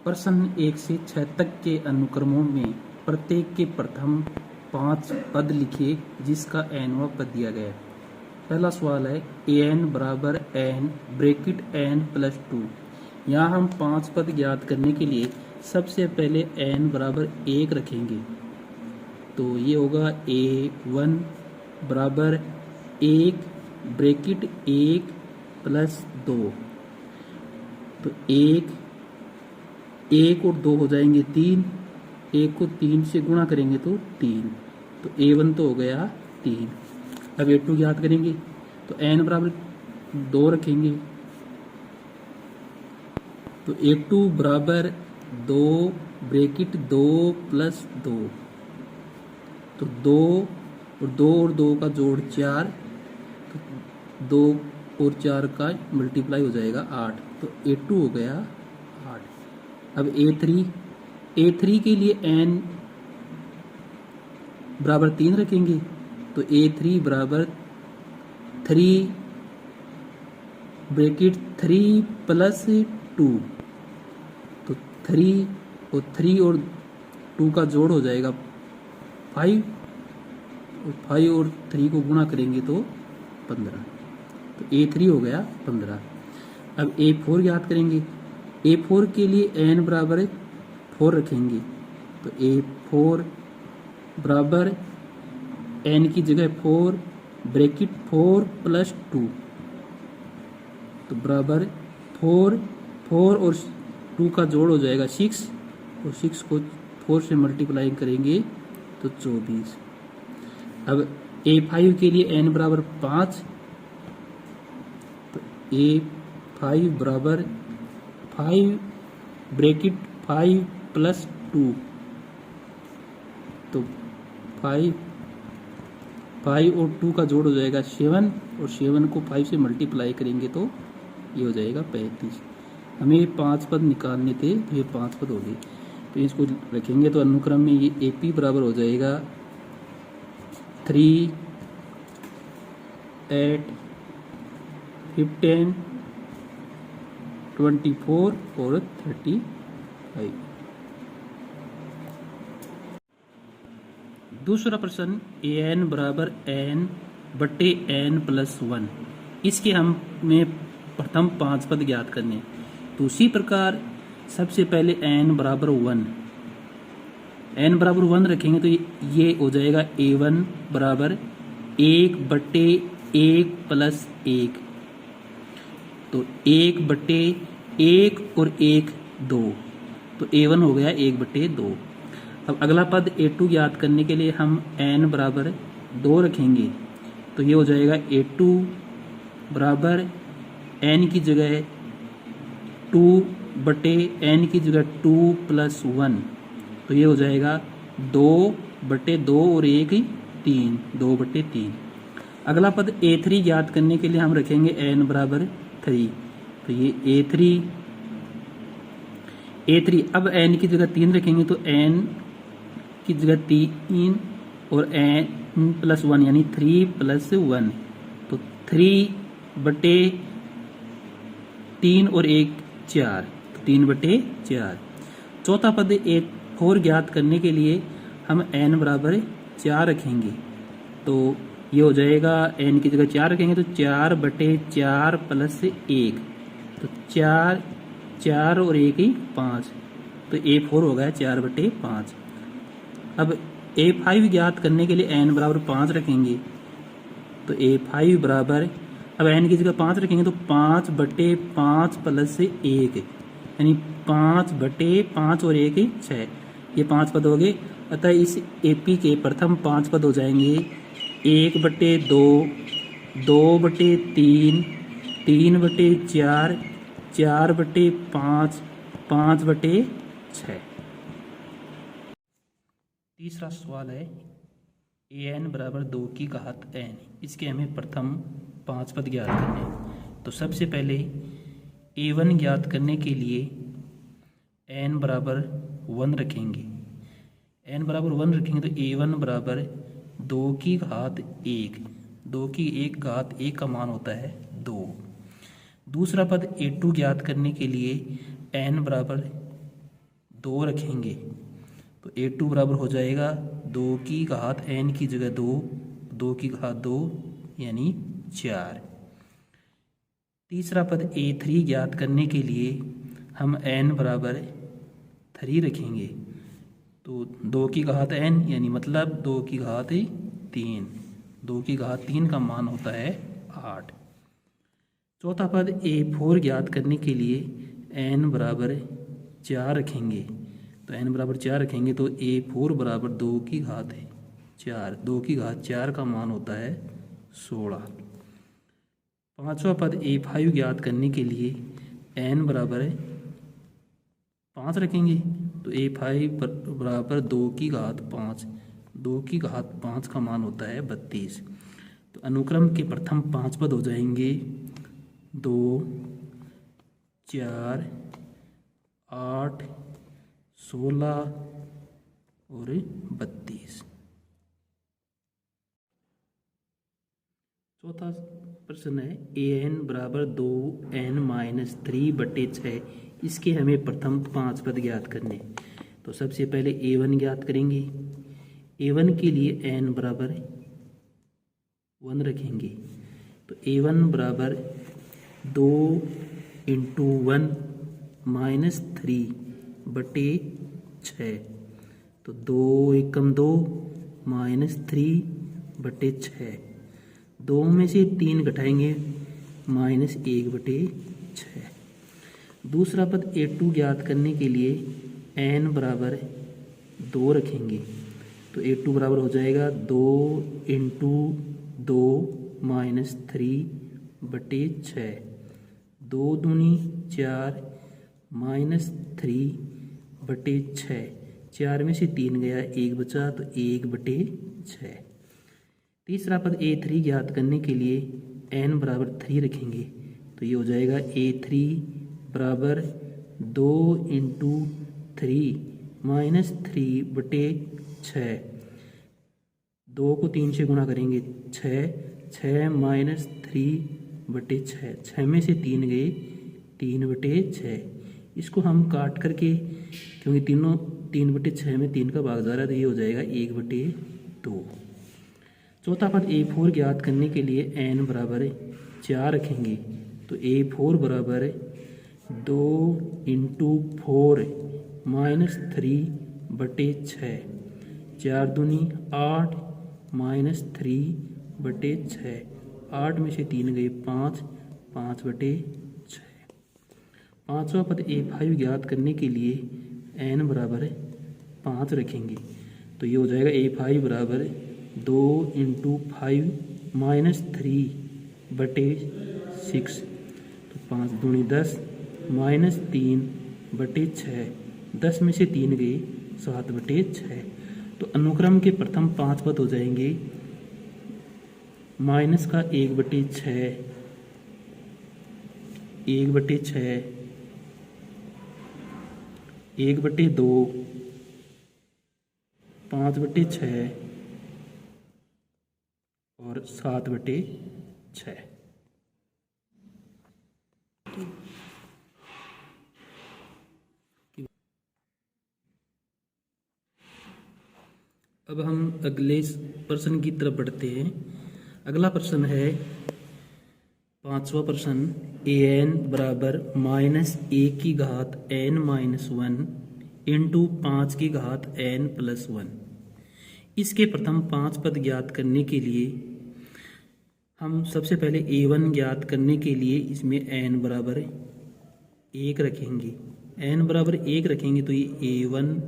प्रश्न 1 से 6 तक के अनुक्रमों में प्रत्येक के प्रथम 5 पद लिखिए जिसका nवां पद दिया गया है। पहला सवाल है an बराबर n ब्रैकेट n प्लस 2। यहाँ हम 5 पद ज्ञात करने के लिए सबसे पहले n बराबर 1 रखेंगे, तो ये होगा a1 बराबर 1 ब्रैकेट 1 प्लस 2। तो 1 और 2 हो जाएंगे 3, 1 को 3 से गुणा करेंगे तो 3, तो a1 तो हो गया 3। अब a2 ज्ञात करेंगे, तो n बराबर 2 रखेंगे, तो a2 बराबर 2 ब्रैकेट 2 प्लस 2। तो 2 और 2 का जोड़ 4, तो 2 और 4 का मल्टीप्लाई हो जाएगा 8, तो a2 हो गया 8। अब a3 के लिए n बराबर 3 रखेंगे, तो a3 बराबर 3 ब्रैकेट 3 प्लस 2। तो 3 और 2 का जोड़ हो जाएगा 5, और 5 और 3 को गुणा करेंगे तो 15, तो a3 हो गया 15। अब a4 ज्ञात करेंगे, a4 के लिए n बराबर 4 रखेंगे, तो a4 बराबर n की जगह 4 ब्रैकेट 4 प्लस 2, तो बराबर 4 और 2 का जोड़ हो जाएगा 6, और 6 को 4 से मल्टीप्लाई करेंगे तो 24। अब a5 के लिए n बराबर 5, तो a5 बराबर 5 ब्रैकेट 5 प्लस 2, तो 5 और 2 का जोड़ हो जाएगा 7, और 7 को 5 से मल्टीप्लाई करेंगे तो ये हो जाएगा 35। हमें 5 पद निकालने थे, तो ये 5 पद हो गए, तो इसको रखेंगे तो अनुक्रम में ये AP बराबर हो जाएगा 3, 8, 15, 24 और 35। दूसरा प्रश्न an बराबर n बटे n प्लस 1। इसके हमें प्रथम 5 पद ज्ञात करने, तो उसी प्रकार सबसे पहले n बराबर 1 रखेंगे, तो ये हो जाएगा a1 बराबर 1 बटे 1 प्लस 1। तो 1 बटे 1 और 1 2, तो a1 हो गया 1 बटे 2। अब अगला पद a2 ज्ञात करने के लिए हम n बराबर 2 रखेंगे, तो ये हो जाएगा a2 बराबर n की जगह 2 बटे n की जगह 2 प्लस 1, तो ये हो जाएगा 2 बटे 2 और 1 3, 2 बटे 3। अगला पद a3 ज्ञात करने के लिए हम रखेंगे n बराबर 3, तो ये a3 अब n की जगह 3 रखेंगे, तो n की जगह 3 और n प्लस 1 यानी 3 प्लस 1, तो 3 बटे 3 और 1 4, तो 3 बटे 4। चौथा पद a4 ज्ञात करने के लिए हम n बराबर 4 रखेंगे, तो ये हो जाएगा n की जगह 4 रखेंगे, तो 4 बटे 4 प्लस 1, तो 4 और 1 5, तो a4 हो गया 4 बटे 5। अब a5 ज्ञात करने के लिए n बराबर 5 रखेंगे, तो a5 बराबर अब n की जगह 5 रखेंगे, तो 5 बटे 5 प्लस 1 यानी 5 बटे 5 और 1 6, ये 5 पद हो गए। अतः इस AP के प्रथम 5 पद हो जाएंगे 1 बटे 2, 2 बटे 3, 3 बटे 4, 4 बटे 5, 5 बटे 6। तीसरा सवाल है an बराबर 2 की घात n। इसके हमें प्रथम 5 पद ज्ञात करने, तो सबसे पहले a1 ज्ञात करने के लिए n बराबर 1 रखेंगे, n बराबर 1 रखेंगे, तो a1 बराबर 2 की घात 1, 2 की 1 घात 1 का मान होता है 2। दूसरा पद a2 ज्ञात करने के लिए n बराबर 2 रखेंगे तो a2 बराबर हो जाएगा 2 की घात n की जगह 2 की घात 2 यानी 4। तीसरा पद a3 ज्ञात करने के लिए हम n बराबर 3 रखेंगे तो 2 की घात n यानी मतलब 2 की घात 3, 2 की घात 3 का मान होता है 8। चौथा पद a4 ज्ञात करने के लिए n बराबर 4 रखेंगे तो n बराबर 4 रखेंगे तो a4 बराबर 2 की घात 4, 2 की घात 4 का मान होता है 16। पांचवा पद a5 ज्ञात करने के लिए n बराबर 5 रखेंगे तो a5 बराबर 2 की घात 5, 2 की घात 5 का मान होता है 32। तो अनुक्रम के प्रथम 5 पद हो जाएंगे 2, 4, 8, 16 और 32। चौथा प्रश्न है an बराबर 2n माइनस 3/6, इसके हमें प्रथम 5 पद ज्ञात करने। तो सबसे पहले a1 ज्ञात करेंगे। a1 के लिए n बराबर 1 रखेंगे तो a1 बराबर 2 इंटू 1 माइनस 3/6 तो 2 एकम 2 माइनस 3/6, 2 में से 3 घटाएंगे माइनस 1/6। दूसरा पद a2 ज्ञात करने के लिए n बराबर 2 रखेंगे तो a2 बराबर हो जाएगा 2 इंटू 2 माइनस 3/6, 2 दूनी 4 माइनस 3/6, 4 में से 3 गया 1 बचा तो 1/6। तीसरा पद a3 ज्ञात करने के लिए n बराबर 3 रखेंगे तो ये हो जाएगा a3 बराबर 2 इंटू 3 माइनस 3/6, 2 को 3 से गुणा करेंगे 6 माइनस 3/6, 6 में से 3 गए 3/6। इसको हम काट करके क्योंकि तीनों 3/6 में 3 का भाग जा रहा है तो ये हो जाएगा 1/2। चौथा पद a4 ज्ञात करने के लिए n बराबर 4 रखेंगे तो a4 बराबर 2 इंटू 4 माइनस 3/6, 4 दूनी 8 माइनस 3/6, 8 में से 3 गए 5, 5/6। पांचवा पद a5 ज्ञात करने के लिए n बराबर 5 रखेंगे तो ये हो जाएगा a5 बराबर 2 इंटू 5 माइनस 3/6 तो 5 दूनी 10 माइनस 3/6, 10 में से 3 गए 7/6। तो अनुक्रम के प्रथम 5 पद हो जाएंगे माइनस का 1/6, 1/6, 1/2, 5/6 और 7/6। अब हम अगले प्रश्न की तरफ बढ़ते हैं। अगला प्रश्न है पांचवा प्रश्न an बराबर माइनस 1 की घात n माइनस 1 इंटू 5 की घात n प्लस 1। इसके प्रथम 5 पद ज्ञात करने के लिए हम सबसे पहले a1 ज्ञात करने के लिए इसमें n बराबर 1 रखेंगे। n बराबर 1 रखेंगे तो ये a1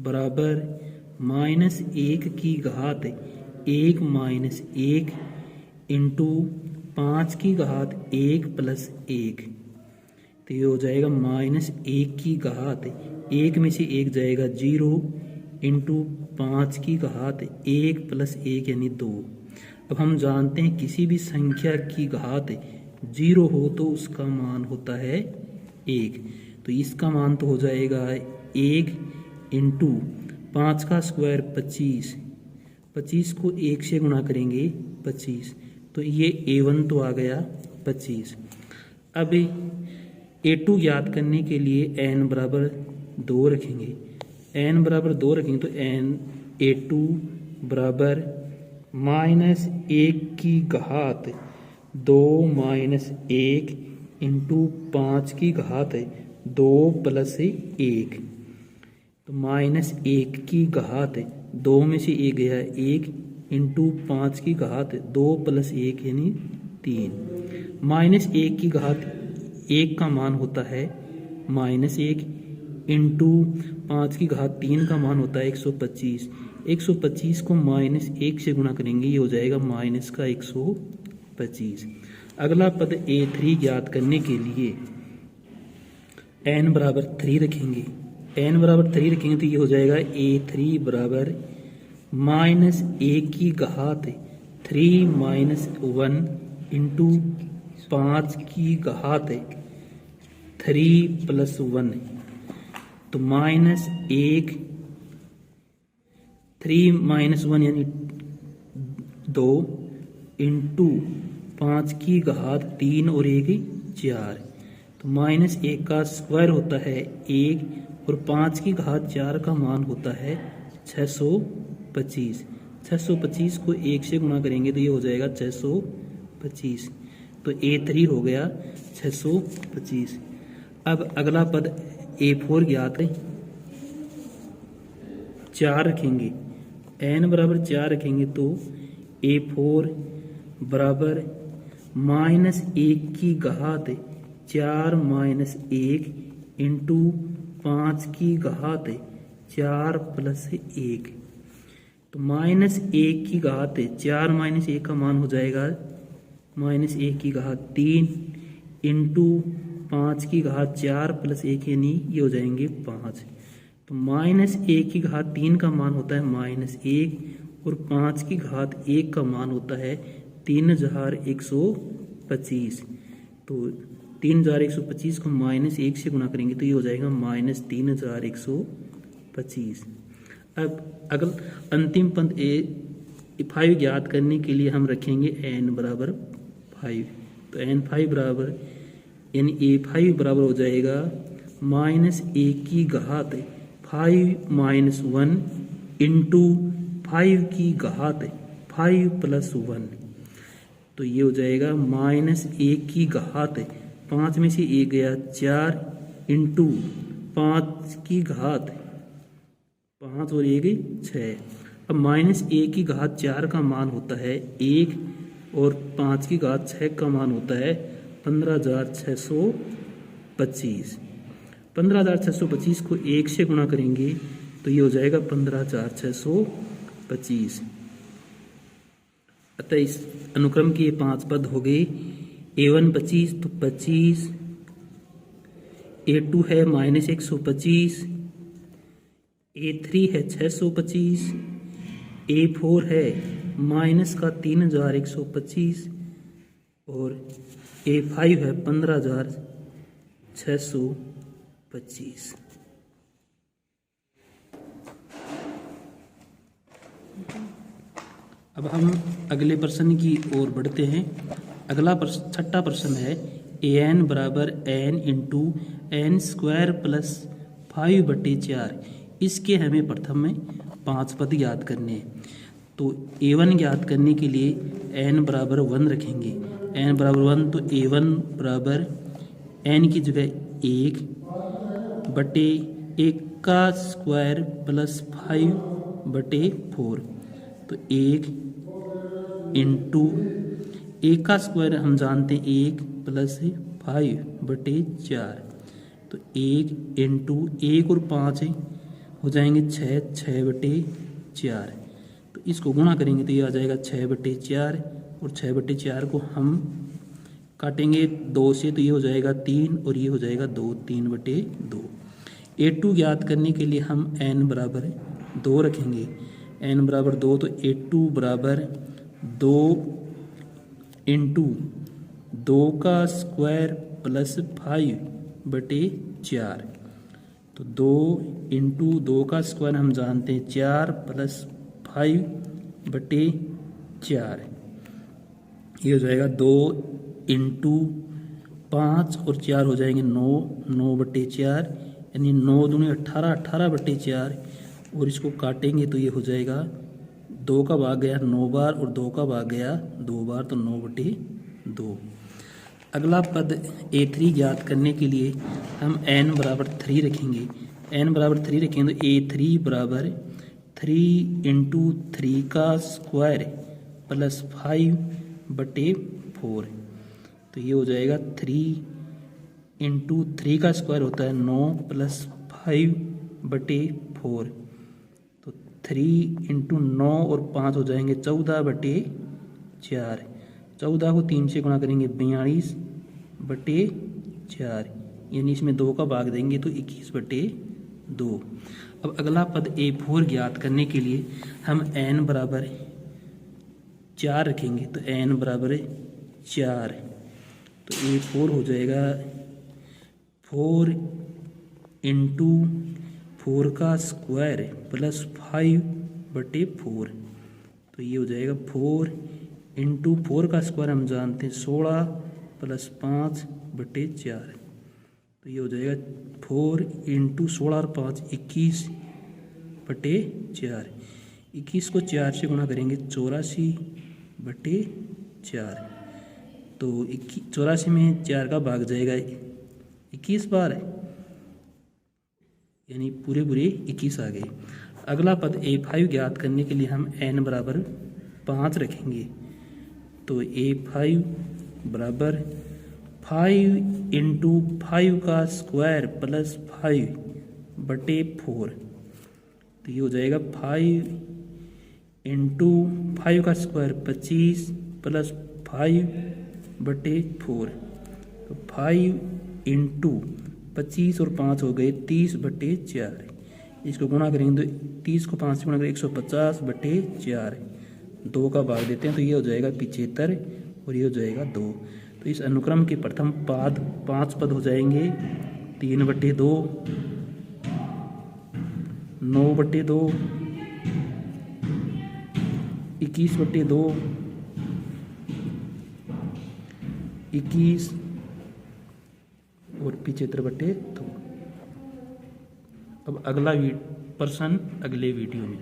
बराबर माइनस 1 की घात 1 माइनस 1 इंटू 5 की घात 1 प्लस 1 तो ये हो जाएगा माइनस 1 की घात 1 में से 1 जाएगा 0 इंटू 5 की घात 1 प्लस 1 यानी 2। अब हम जानते हैं किसी भी संख्या की घात 0 हो तो उसका मान होता है 1, तो इसका मान तो हो जाएगा 1 इंटू 5 का स्क्वायर 25, 25 को 1 से गुणा करेंगे 25 तो ये a1 तो आ गया 25। अब a2 याद करने के लिए n बराबर 2 रखेंगे, n बराबर 2 रखेंगे तो a2 बराबर -1 की घात 2 -1 इंटू 5 की घात 2 + 1। तो -1 की घात 2 में से 1 गया 1 इंटू 5 की घात 2 + 1 यानी 3। -1 की घात 1 का मान होता है -1 इंटू 5 की घात 3 का मान होता है 125। 125 को -1 से गुणा करेंगे, ये हो जाएगा -125। अगला पद a3 ज्ञात करने के लिए n बराबर 3 रखेंगे, n बराबर 3 रखेंगे तो ये हो जाएगा a3 बराबर -1 की घात 3 - 1 इंटू 5 की घात 3 + 1। तो -1 3 - 1 यानी 2 इंटू 5 की घात 3 और 1 4। तो -1 का स्क्वायर होता है 1 और 5 की घात 4 का मान होता है 625। 625 को 1 से गुणा करेंगे तो ये हो जाएगा 625। तो a3 हो गया 625। अब अगला पद a4 ज्ञात है, 4 रखेंगे, n बराबर 4 रखेंगे तो a4 बराबर -1 की घात 4 - 1 इंटू 5 की घात 4 + 1। तो -1 की घात 4 - 1 का मान हो जाएगा -1 की घात 3 इंटू 5 की घात 4 + 1 यानी ये हो जाएंगे 5। तो -1 की घात 3 का मान होता है -1 और 5 की घात 1 का मान होता है 3125। तो 3125 को -1 से गुणा करेंगे तो ये हो जाएगा -3125। अब अगल अंतिम पद a5 ज्ञात करने के लिए हम रखेंगे n बराबर 5। तो n5 बराबर यानी a5 बराबर हो जाएगा -1 की घात 5 - 1 इंटू 5 की घात 5 + 1। तो ये हो जाएगा -1 की घात 5 में से 1 गया 4 इंटू 5 की घात 5 और 1 6। अब -1 की घात 4 का मान होता है 1 और 5 की घात 6 का मान होता है 15625। 15625 को 1 से गुणा करेंगे तो ये हो जाएगा 15625। अतः इस अनुक्रम के 5 पद हो गए। a1 25 तो 25, a2 है -125, a3 है 625, a4 है -3125 और a5 है 15625। अब हम अगले प्रश्न की ओर बढ़ते हैं। अगला छठा प्रश्न है an बराबर n into n square plus 5/4। इसके हमें प्रथम में 5 पद ज्ञात करने हैं। तो a1 ज्ञात करने के लिए n बराबर 1 रखेंगे, n बराबर 1 तो a1 बराबर n की जगह 1/1 का स्क्वायर प्लस 5/4। तो 1 इंटू 1 का स्क्वायर हम जानते हैं 1 + 5/4। तो 1 इंटू 1 और 5 हो जाएंगे 6/4। तो इसको गुणा करेंगे तो ये आ जाएगा 6/4 और 6/4 को हम काटेंगे 2 से तो ये हो जाएगा 3 और ये हो जाएगा 2, 3/2। a2 ज्ञात करने के लिए हम n बराबर 2 रखेंगे, n बराबर 2 तो a2 बराबर 2 इंटू 2 का स्क्वायर प्लस 5/4। तो 2 इंटू 2 का स्क्वायर हम जानते हैं 4 प्लस 5/4। ये हो जाएगा 2 इंटू 5 और 4 हो जाएंगे 9, 9/4 यानी 9 दूनी 18, 18/4 और इसको काटेंगे तो ये हो जाएगा 2 का भाग गया 9 बार और 2 का भाग गया 2 बार, तो 9/2। अगला पद A3 ज्ञात करने के लिए हम n बराबर 3 रखेंगे। n बराबर 3 रखेंगे तो A3 बराबर 3 इंटू 3 का स्क्वायर प्लस 5/4। तो ये हो जाएगा 3 इंटू 3 का स्क्वायर होता है 9 प्लस 5/4। तो 3 इंटू 9 और 5 हो जाएंगे 14/4। 14 को 3 से गुणा करेंगे 42/4, यानी इसमें 2 का भाग देंगे तो 21/2। अब अगला पद A4 ज्ञात करने के लिए हम n बराबर 4 रखेंगे। तो n बराबर 4, तो A4 हो जाएगा 4 इंटू 4 का स्क्वायर प्लस 5/4। तो ये हो जाएगा 4 इंटू 4 का स्क्वायर हम जानते हैं 16 प्लस 5/4। तो ये हो जाएगा 4 इंटू 16 और 5 21/4। 21 को 4 से गुणा करेंगे 84/4। तो 84 में 4 का भाग जाएगा 21 बार, यानी पूरे 21 आ गए। अगला पद A5 ज्ञात करने के लिए हम n बराबर 5 रखेंगे। तो A5 बराबर 5 इंटू 5 का स्क्वायर प्लस 5/4। तो ये हो जाएगा 5 इंटू 5 का स्क्वायर 25 प्लस 5/4। तो 5 इंटू 25 और 5 हो गए 30/4। इसको गुणा करेंगे तो 30 को 5 से गुणा करेंगे 150/4। 2 का भाग देते हैं तो ये हो जाएगा 75 और ये हो जाएगा 2। तो इस अनुक्रम के प्रथम पाद 5 पद हो जाएंगे 3/2, 9/2, 21/2, 21 और 75/2। अब अगला प्रश्न अगले वीडियो में।